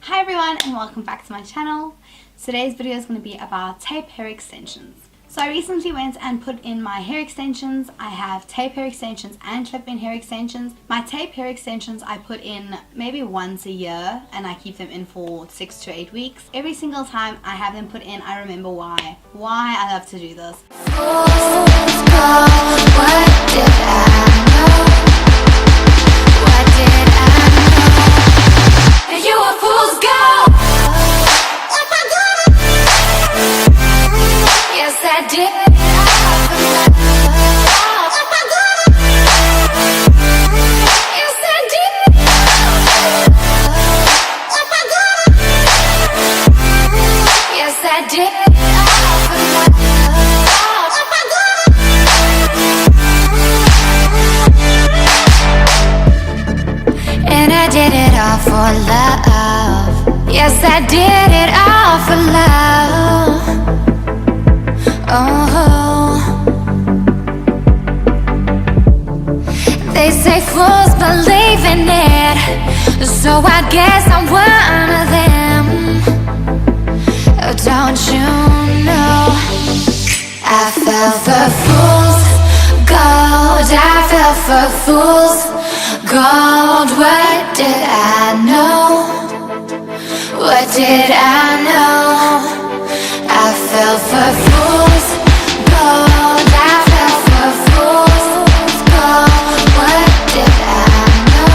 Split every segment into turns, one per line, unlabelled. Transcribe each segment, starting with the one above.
Hi everyone and welcome back to my channel. Today's video is going to be about tape hair extensions. So I recently went and put in my hair extensions. I have tape hair extensions and clip-in hair extensions. My tape hair extensions I put in maybe once a year and I keep them in for 6 to 8 weeks. Every single time I have them put in, I remember why I love to do this.
For love, yes, I did it all for love. Oh, they say fools believe in it, so I guess I'm one of them. Oh, don't you know I fell for fools gold, I fell for fools gold. What did I know? What did I know? I fell for fools gold, I fell for fools gold. What did I know?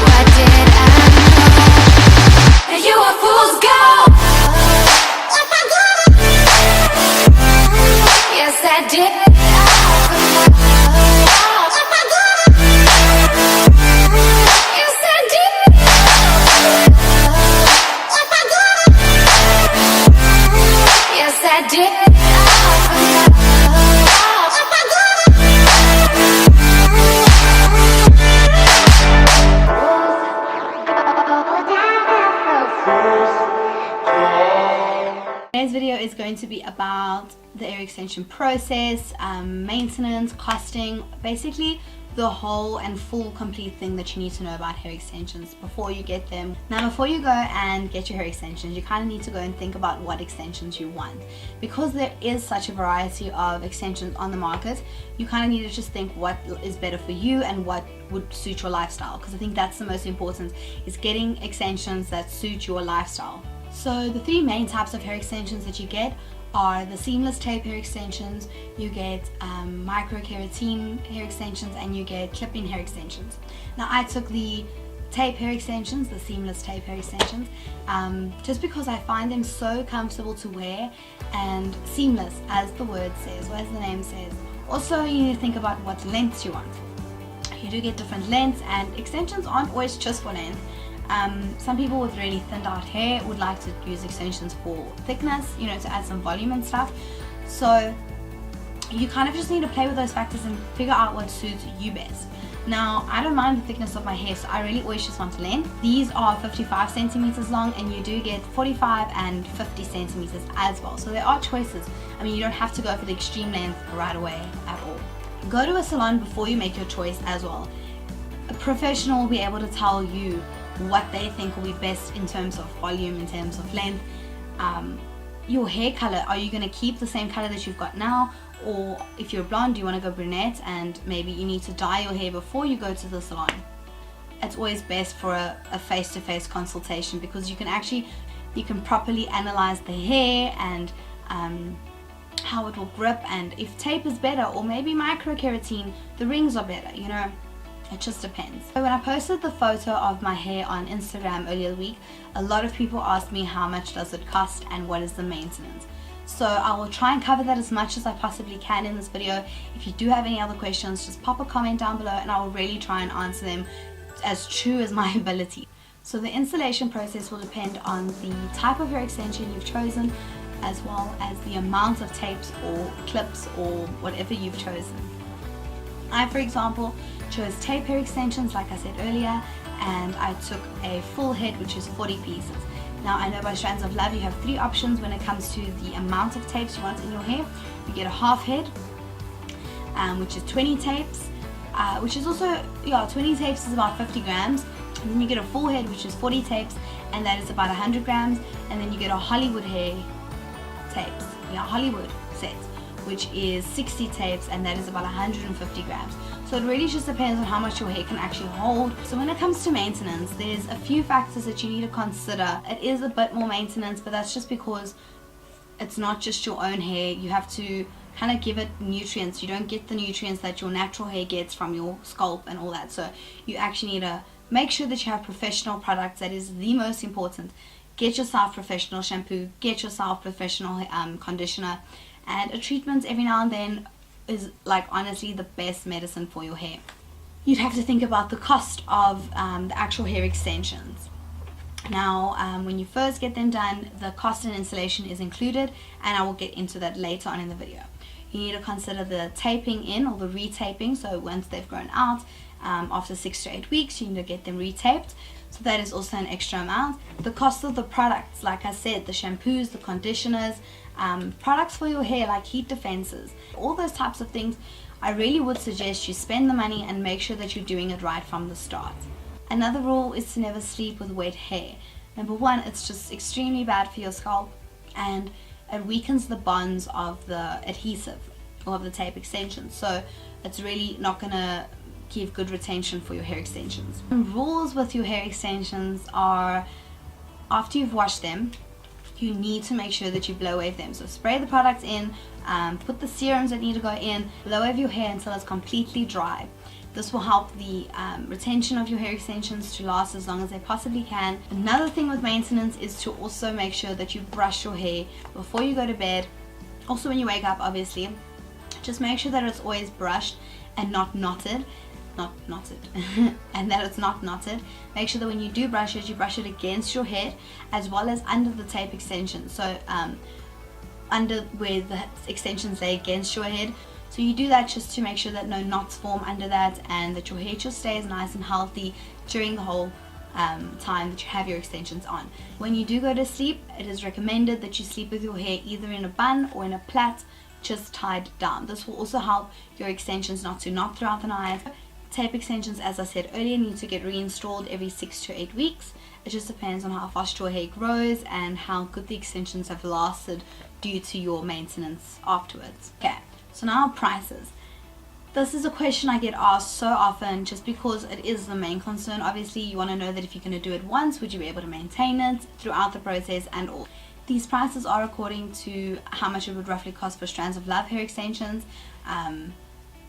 What did I know? And you were fools gold. Yes, I did.
Today's video is going to be about the hair extension process, maintenance, costing, basically the whole and full complete thing that you need to know about hair extensions before you get them. Now before you go and get your hair extensions, you kind of need to go and think about what extensions you want. Because there is such a variety of extensions on the market, you kind of need to just think what is better for you and what would suit your lifestyle, because I think that's the most important, is getting extensions that suit your lifestyle. So the three main types of hair extensions that you get are the seamless tape hair extensions, you get micro keratin hair extensions, and you get clip-in hair extensions. Now I took the tape hair extensions, the seamless tape hair extensions, just because I find them so comfortable to wear and seamless, as the word says, or as the name says. Also, you need to think about what lengths you want. You do get different lengths, and extensions aren't always just for length. Some people with really thinned out hair would like to use extensions for thickness, you know, to add some volume and stuff. So you kind of just need to play with those factors and figure out what suits you best. Now, I don't mind the thickness of my hair, so I really always just want length. These are 55 centimeters long, and you do get 45 and 50 centimeters as well. So there are choices. I mean, you don't have to go for the extreme length right away at all. Go to a salon before you make your choice as well. A professional will be able to tell you what they think will be best in terms of volume, in terms of length. Your hair color, are you going to keep the same color that you've got now, or if you're blonde, do you want to go brunette and maybe you need to dye your hair before you go to the salon? It's always best for a face-to-face consultation, because you can properly analyze the hair and how it will grip, and if tape is better, or maybe micro keratin, the rings are better, you know. It just depends. So when I posted the photo of my hair on Instagram earlier this week, a lot of people asked me how much does it cost and what is the maintenance. So I will try and cover that as much as I possibly can in this video. If you do have any other questions, just pop a comment down below and I will really try and answer them as true as my ability. So the installation process will depend on the type of hair extension you've chosen, as well as the amount of tapes or clips or whatever you've chosen. I, for example, chose tape hair extensions like I said earlier, and I took a full head, which is 40 pieces. Now I know by Strands of Love you have 3 options when it comes to the amount of tapes you want in your hair. You get a half head, which is 20 tapes, which is also, 20 tapes is about 50 grams. And then you get a full head, which is 40 tapes, and that is about 100 grams. And then you get a Hollywood hair tapes, Hollywood set, which is 60 tapes, and that is about 150 grams. So it really just depends on how much your hair can actually hold. So when it comes to maintenance, there's a few factors that you need to consider. It is a bit more maintenance, but that's just because it's not just your own hair. You have to kind of give it nutrients. You don't get the nutrients that your natural hair gets from your scalp and all that. So you actually need to make sure that you have professional products. That is the most important. Get yourself professional shampoo, get yourself professional conditioner, and a treatment every now and then is like honestly the best medicine for your hair. You'd have to think about the cost of the actual hair extensions. Now when you first get them done, the cost and installation is included, and I will get into that later on in the video. You need to consider the taping in, or the retaping. So once they've grown out, after 6 to 8 weeks, you need to get them retaped. So that is also an extra amount. The cost of the products, like I said, the shampoos, the conditioners, products for your hair like heat defenses, all those types of things, I really would suggest you spend the money and make sure that you're doing it right from the start. Another rule is to never sleep with wet hair. Number one, it's just extremely bad for your scalp, and it weakens the bonds of the adhesive or of the tape extensions. So it's really not gonna give good retention for your hair extensions. Rules with your hair extensions are, after you've washed them, you need to make sure that you blow wave them. So spray the products in, put the serums that need to go in, blow wave your hair until it's completely dry. This will help the retention of your hair extensions to last as long as they possibly can. Another thing with maintenance is to also make sure that you brush your hair before you go to bed. Also when you wake up, obviously. Just make sure that it's always brushed and not knotted. And that it's not knotted. Make sure that when you do brush it, you brush it against your head as well as under the tape extension. So under where the extensions lay against your head. So you do that just to make sure that no knots form under that, and that your hair just stays nice and healthy during the whole time that you have your extensions on. When you do go to sleep, it is recommended that you sleep with your hair either in a bun or in a plait, just tied down. This will also help your extensions not to knot throughout the night. Tape extensions, as I said earlier, need to get reinstalled every 6 to 8 weeks. It just depends on how fast your hair grows and how good the extensions have lasted due to your maintenance afterwards. Okay, so now prices. This is a question I get asked so often, just because it is the main concern. Obviously, you want to know that if you're going to do it once, would you be able to maintain it throughout the process and all. These prices are according to how much it would roughly cost for Strands of Love hair extensions.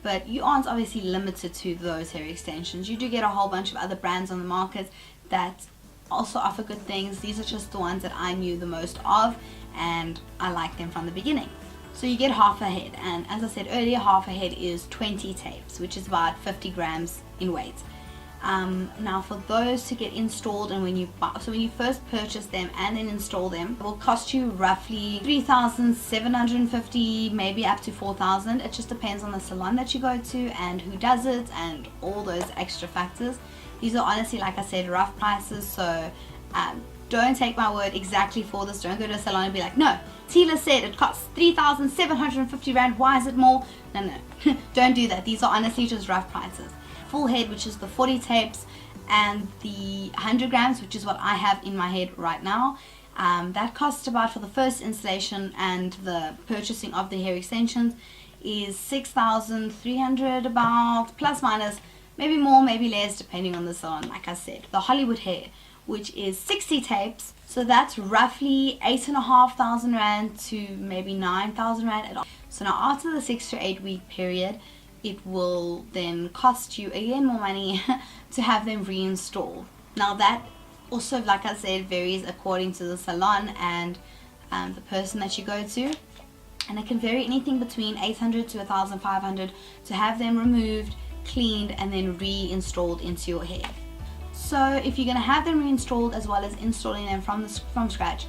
But you aren't obviously limited to those hair extensions. You do get a whole bunch of other brands on the market that also offer good things. These are just the ones that I knew the most of, and I liked them from the beginning. So you get half a head, and as I said earlier, half a head is 20 tapes, which is about 50 grams in weight. Now for those to get installed, and when you first purchase them and then install them, it will cost you roughly 3,750, maybe up to 4,000. It just depends on the salon that you go to and who does it and all those extra factors. These are honestly, like I said, rough prices, so don't take my word exactly for this. Don't go to a salon and be like, no, Tila said it costs 3,750 rand, why is it more? No, don't do that. These are honestly just rough prices. Full head, which is the 40 tapes, and the 100 grams, which is what I have in my head right now, that costs about, for the first installation and the purchasing of the hair extensions, is 6,300 about, plus minus, maybe more, maybe less, depending on the salon. Like I said, the Hollywood hair, which is 60 tapes, so that's roughly 8,500 rand to maybe 9,000 rand. So now after the 6 to 8 week period, it will then cost you again more money to have them reinstalled. Now that also, like I said, varies according to the salon and the person that you go to, and it can vary anything between 800 to 1,500 to have them removed, cleaned, and then reinstalled into your hair. So if you're going to have them reinstalled as well as installing them from scratch,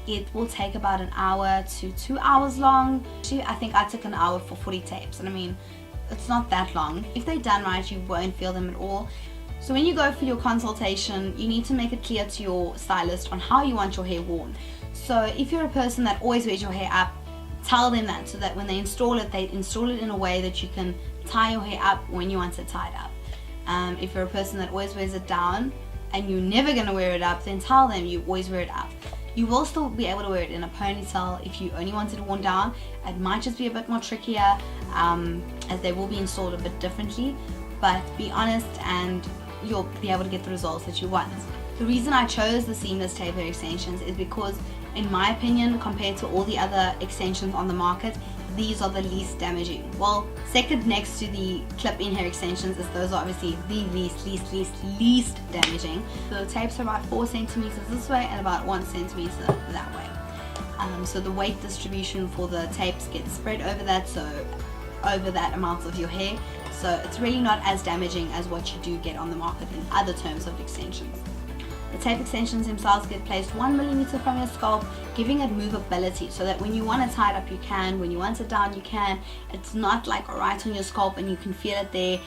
it will take about an hour to 2 hours long. Actually, I think I took an hour for 40 tapes, and I mean, it's not that long. If they're done right, you won't feel them at all. So when you go for your consultation, you need to make it clear to your stylist on how you want your hair worn. So if you're a person that always wears your hair up, tell them that, so that when they install it in a way that you can tie your hair up when you want it tied up. If you're a person that always wears it down, and you're never going to wear it up, then tell them you always wear it up. You will still be able to wear it in a ponytail if you only want it worn down. It might just be a bit more trickier, as they will be installed a bit differently, but be honest and you'll be able to get the results that you want. The reason I chose the seamless tape hair extensions is because, in my opinion, compared to all the other extensions on the market, these are the least damaging. Well, second next to the clip-in hair extensions, as those are obviously the least damaging. The tapes are about 4 centimeters this way and about 1 centimeter that way. So the weight distribution for the tapes gets spread over that amount of your hair. So it's really not as damaging as what you do get on the market in other terms of extensions. The tape extensions themselves get placed 1 millimeter from your scalp, giving it movability so that when you want to tie it up you can, when you want it down you can. It's not like right on your scalp and you can feel it there.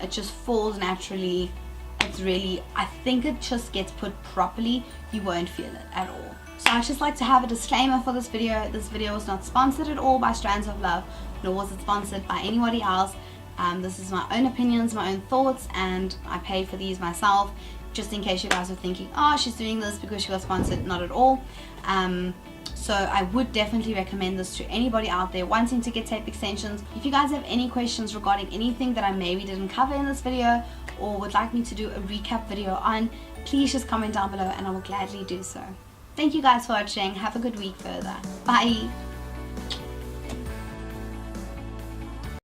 It just falls naturally. It's really, I think it just gets put properly, you won't feel it at all. So I'd just like to have a disclaimer for this video. This video was not sponsored at all by Strands of Love, nor was it sponsored by anybody else. This is my own opinions, my own thoughts, and I paid for these myself. Just in case you guys are thinking, oh, she's doing this because she got sponsored. Not at all. So I would definitely recommend this to anybody out there wanting to get tape extensions. If you guys have any questions regarding anything that I maybe didn't cover in this video, or would like me to do a recap video on, please just comment down below and I will gladly do so. Thank you guys for watching. Have a good week further. Bye.